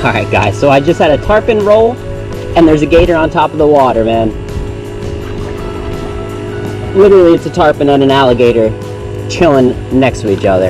Alright guys, so I just had a tarpon roll and there's a gator on top of the water, man. Literally it's a tarpon and an alligator chilling next to each other.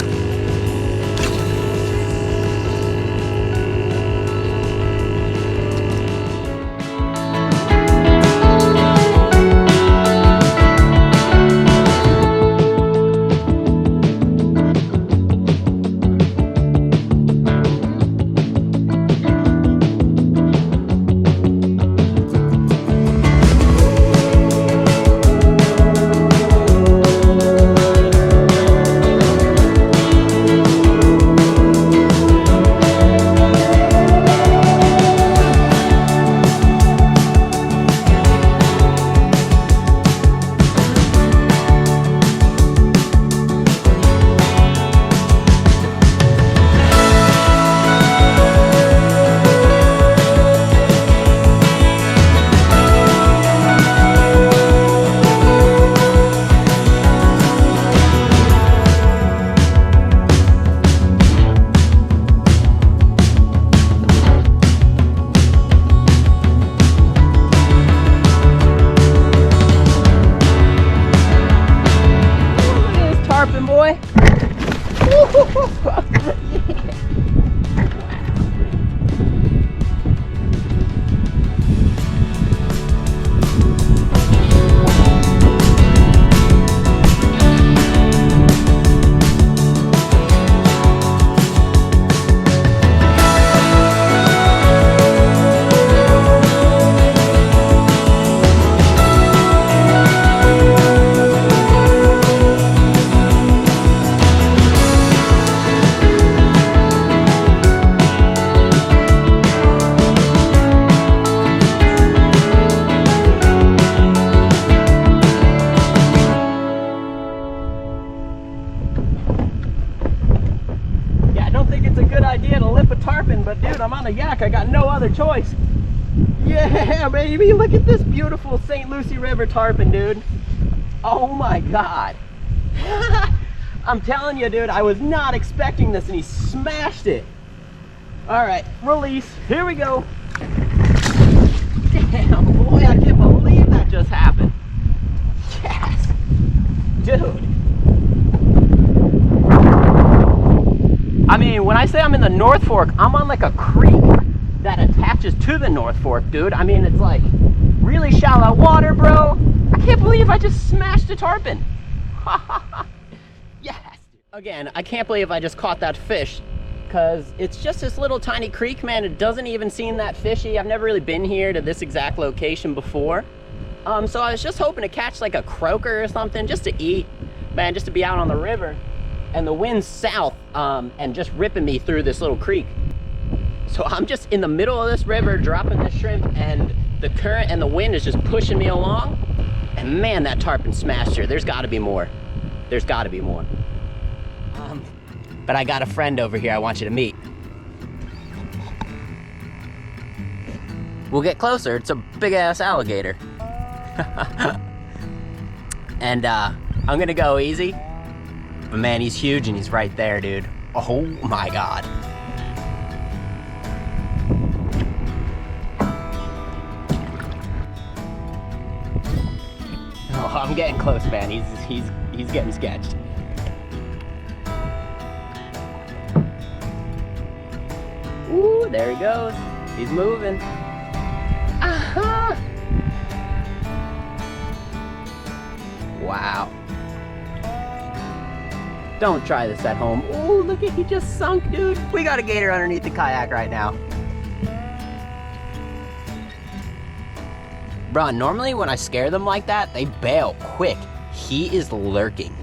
But dude, I'm on a yak, I got no other choice. Yeah, baby, look at this beautiful St. Lucie River tarpon, dude. Oh my God. I'm telling you, dude, I was not expecting this and he smashed it. All right, release, here we go. Damn, boy, I can't believe that just happened. Yes, dude. I mean, when I say I'm in the North Fork, I'm on like a creek that attaches to the North Fork, dude. I mean, it's like really shallow water, bro. I can't believe I just smashed a tarpon. Yes. Again, I can't believe I just caught that fish because it's just this little tiny creek, man. It doesn't even seem that fishy. I've never really been here to this exact location before. So I was just hoping to catch like a croaker or something just to eat, man, just to be out on the river. And the wind's south and just ripping me through this little creek. So I'm just in the middle of this river dropping this shrimp and the current and the wind is just pushing me along. And man, that tarpon smashed her. There's gotta be more. There's gotta be more. But I got a friend over here I want you to meet. We'll get closer. It's a big ass alligator. And I'm gonna go easy. But man, he's huge and he's right there, dude. Oh my God. Oh, I'm getting close, man. He's getting sketched. Ooh, there he goes. He's moving. Aha! Wow. Don't try this at home. Ooh, look at, he just sunk, dude. We got a gator underneath the kayak right now. Bro, normally when I scare them like that, they bail quick. He is lurking.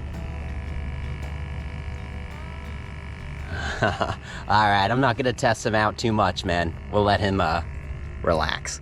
Alright, I'm not gonna test him out too much, man. We'll let him relax.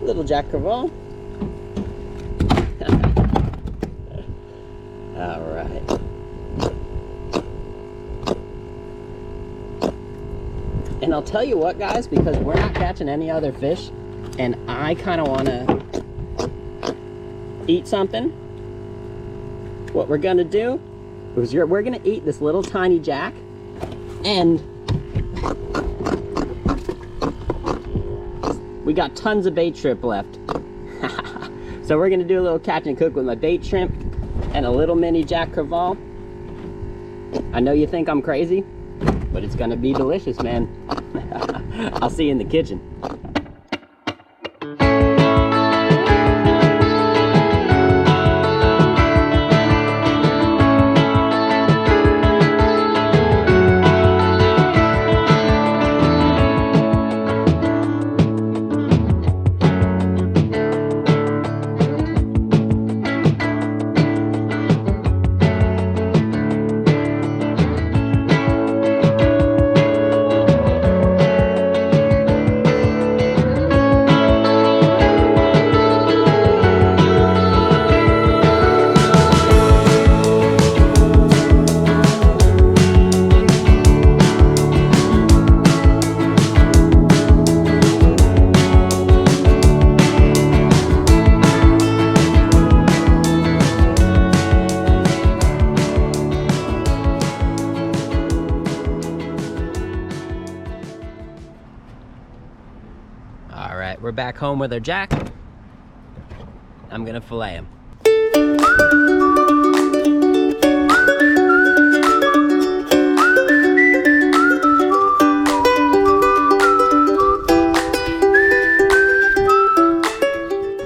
Little Jack Crevalle. All right. And I'll tell you what, guys, because we're not catching any other fish, and I kind of want to eat something. What we're gonna do is we're gonna eat this little tiny jack, and we got tons of bait shrimp left. So we're gonna do a little catch and cook with my bait shrimp and a little mini Jack Crevalle. I know you think I'm crazy, but it's gonna be delicious, man. I'll see you in the kitchen. All right, we're back home with our jack. I'm gonna fillet him.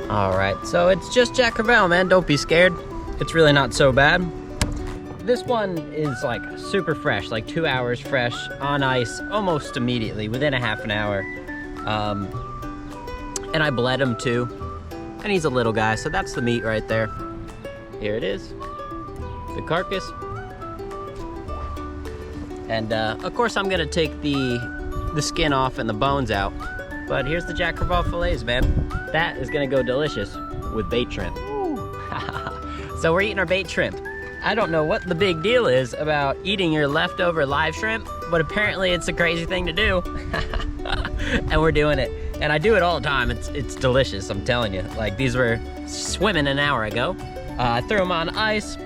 All right, so it's just Jack Crevalle, man. Don't be scared. It's really not so bad. This one is like super fresh, like 2 hours fresh on ice, almost immediately, within a half an hour. And I bled him too. And he's a little guy, so that's the meat right there. Here it is, the carcass. And of course I'm gonna take the skin off and the bones out. But here's the Jack Crevalle fillets, man. That is gonna go delicious with bait shrimp. So we're eating our bait shrimp. I don't know what the big deal is about eating your leftover live shrimp, but apparently it's a crazy thing to do. And we're doing it. And I do it all the time. It's delicious, I'm telling you. Like, these were swimming an hour ago. I threw them on ice.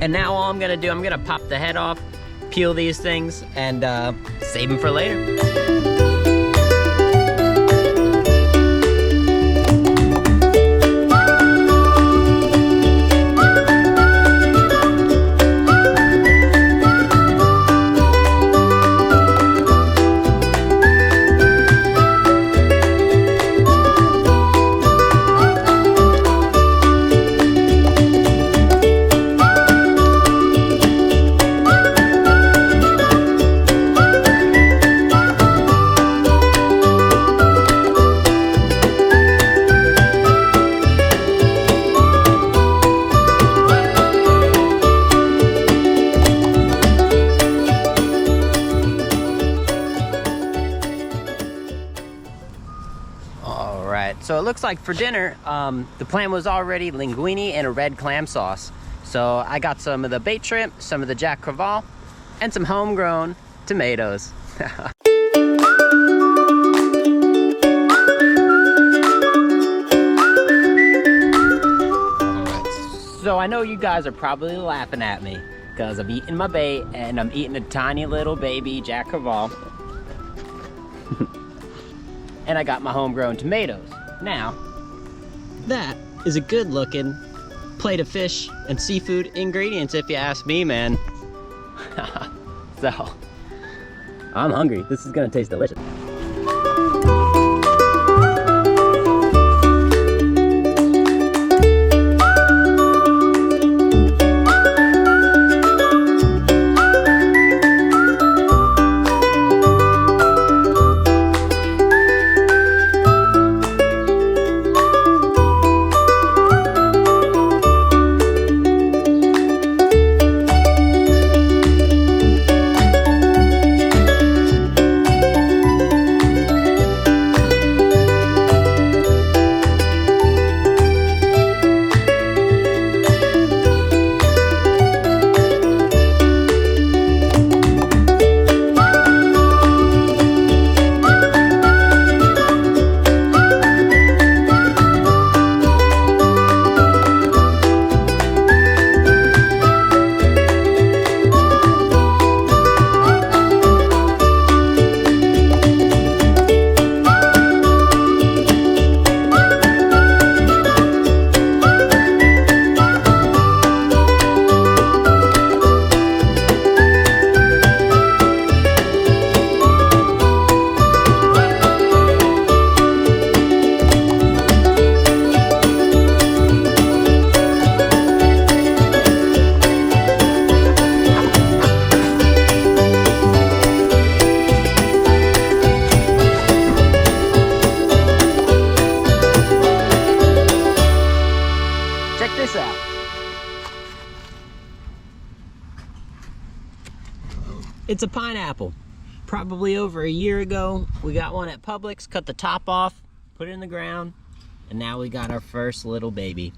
And now all I'm gonna do, I'm gonna pop the head off, peel these things, and save them for later. looks like for dinner, the plan was already linguine and a red clam sauce. So I got some of the bait shrimp, some of the jack crevalle, and some homegrown tomatoes. So I know you guys are probably laughing at me because I'm eating my bait and I'm eating a tiny little baby jack crevalle. And I got my homegrown tomatoes. Now, that is a good looking plate of fish and seafood ingredients if you ask me, man. So, I'm hungry. This is gonna taste delicious. Check this out. It's a pineapple. Probably over a year ago, we got one at Publix, cut the top off, put it in the ground, and now we got our first little baby.